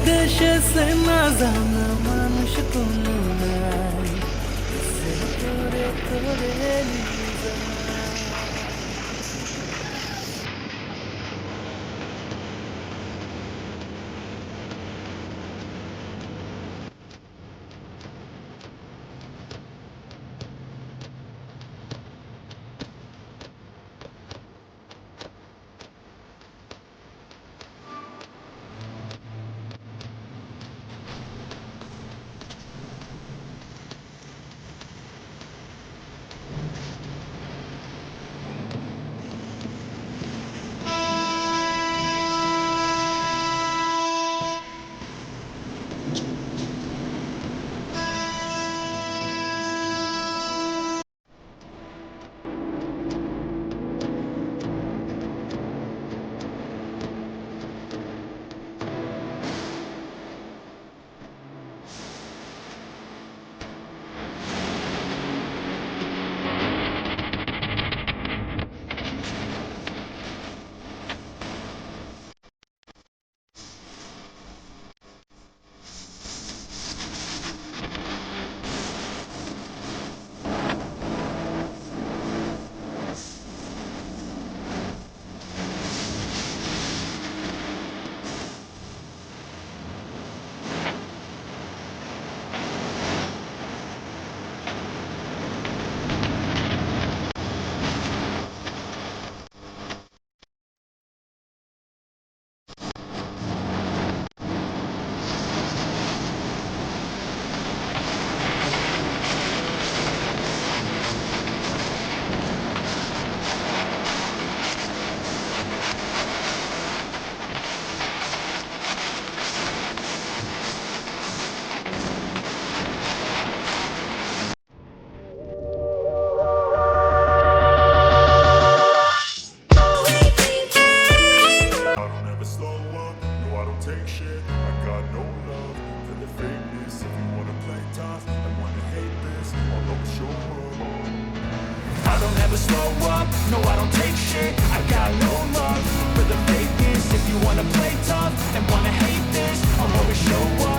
দেশে সে না জানা মানুষ কোনো নাই, সে তোরে তোরে নিয়ে যায়। Take shit, I got no love for the fakeness. If you wanna play tough and wanna hate this, I'll always show up. I don't ever slow up, no I don't take shit. I got no love for the fakeness. If you wanna play tough and wanna hate this, I'll always show up.